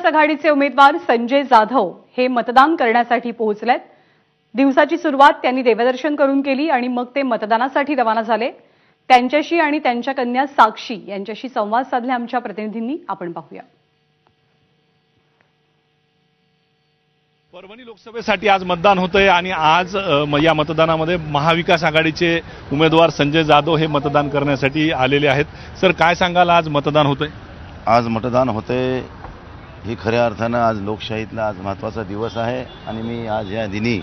महाविकास आघाडीचे उमेदवार संजय जाधव हे मतदान करण्यासाठी पोहोचलेत। दिवसाची सुरुवात त्यांनी देवदर्शन करून केली आणि मग ते मतदानासाठी रवाना झाले। त्यांच्याशी आणि त्यांच्या कन्या साक्षी यांच्याशी संवाद साधले आमच्या प्रतिनिधींनी। आपण पाहूया। परभणी लोकसभेसाठी आज मतदान होतंय आणि आज या मतदानामध्ये महाविकास आघाडीचे उमेदवार संजय जाधव हे मतदान करण्यासाठी आलेले आहेत। सर, काय सांगाल, आज मतदान होतंय? आज मतदान होतंय ही खऱ्या अर्थानं आज लोकशाहीतला आज महत्त्वाचा दिवस आहे आणि मी आज या दिनी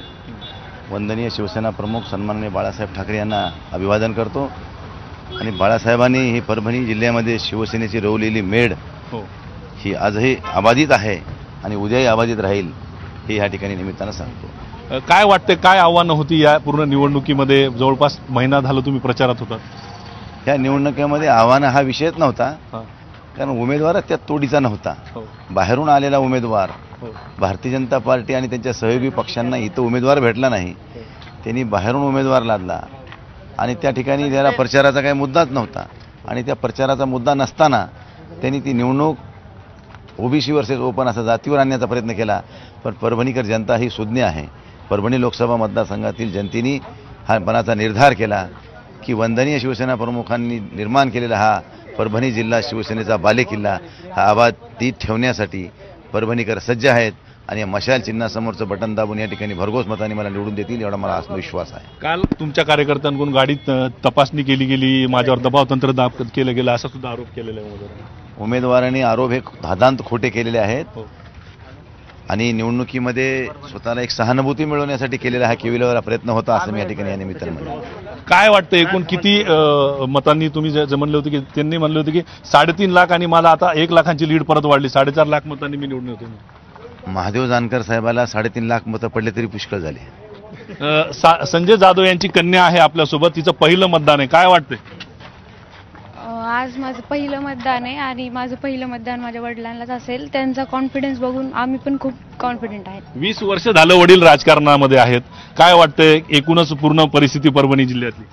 वंदनीय शिवसेना प्रमुख सन्माननीय बाळासाहेब ठाकरे यांना अभिवादन करतो। आणि बाळासाहेबांनी ही परभणी जिल्ह्यामध्ये शिवसेनेची रोवलेली मेढ ही आजही अबाधित आहे आणि उद्याही अबाधित राहील हे या ठिकाणी निमित्तानं सांगतो। काय वाटते, काय आव्हानं होती या पूर्ण निवडणुकीमध्ये? जवळपास महिना झाला तुम्ही प्रचारात होतात। या निवडणुकीमध्ये आव्हानं हा विषयच नव्हता, कारण उमेदवारच त्यात तोडीचा नव्हता। बाहेरून आलेला उमेदवार भारतीय जनता पार्टी आणि त्यांच्या सहयोगी पक्षांना इथं उमेदवार भेटला नाही, त्यांनी बाहेरून उमेदवार लादला आणि त्या ठिकाणी त्याला प्रचाराचा काही मुद्दाच नव्हता आणि त्या प्रचाराचा मुद्दा नसताना त्यांनी ती निवडणूक ओबीसी वर्सेस ओपन असा जातीवर आणण्याचा प्रयत्न केला। पण परभणीकर जनता ही सुज्ञ आहे। परभणी लोकसभा मतदारसंघातील जनतेने हा मनाचा निर्धार केला की वंदनीय शिवसेना प्रमुखांनी निर्माण केलेला हा परभणी जिल्हा शिवसेनेचा बालेकिल्ला हा आबाधित ठेवण्यासाठी परभणीकर सज्ज आहेत आणि मशाल चिन्हासमोरचं बटन दाबून या ठिकाणी भरघोस मतांनी मला निवडून देतील एवढा मला आत्मविश्वास आहे। काल तुमच्या कार्यकर्त्यांकडून गाडीत तपासणी केली गेली, माझ्यावर दबाव तंत्र केलं गेलं असा सुद्धा आरोप केलेला आहे। उमेदवारांनी आरोप हे धादांत खोटे केलेले आहेत आणि निवडणुकीमध्ये स्वतःला एक सहानुभूती मिळवण्यासाठी केलेला हा केविलवाला प्रयत्न होता असं मी या ठिकाणी या निमित्तानं म्हणतो। काय वाटतं, एकूण किती मतांनी तुम्ही जे म्हणले होते की त्यांनी म्हणले होते की 3.5 लाख आणि मला आता 1 लाखांची लीड परत वाढली, 4.5 लाख मतांनी मी निवडून होतो। महादेव जानकर साहेबाला 3.5 लाख मतं पडले तरी पुष्कळ झाले। संजय जाधव यांची कन्या आहे आपल्यासोबत, तिचं पहिलं मतदान आहे, काय वाटतंय? आज माझं पहिलं मतदान आहे आणि माझं पहिलं मतदान माझ्या वडिलांनाच असेल। त्यांचा कॉन्फिडन्स बघून आम्ही पण खूप कॉन्फिडंट आहेत। 20 वर्ष झालं वडील राजकारणामध्ये आहेत, काय वाटतंय एकूणच पूर्ण परिस्थिती परभणी जिल्ह्यातली?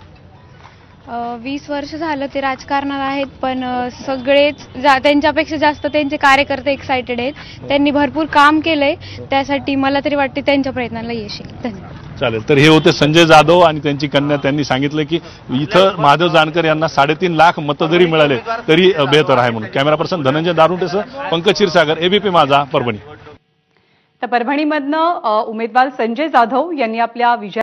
20 वर्ष झालं ते राजकारणात आहेत, पण सगळेच त्यांच्यापेक्षा जास्त त्यांचे कार्यकर्ते एक्साइटेड आहेत। त्यांनी भरपूर काम केलंय, त्यासाठी मला तरी वाटते त्यांच्या प्रयत्नांना यश येईल। धन्यवाद। चालेल, तर हे होते संजय जाधव आणि त्यांची कन्या। त्यांनी सांगितलं की इथं महादेव जानकर यांना 3.5 लाख मतं जरी मिळाले तरी बेहतर आहे म्हणून। कॅमेरा पर्सन धनंजय दारुंटेसह पंकज क्षीरसागर, एबीपी माझा, परभणी। तर परभणीमधनं उमेदवार संजय जाधव यांनी आपल्या विजय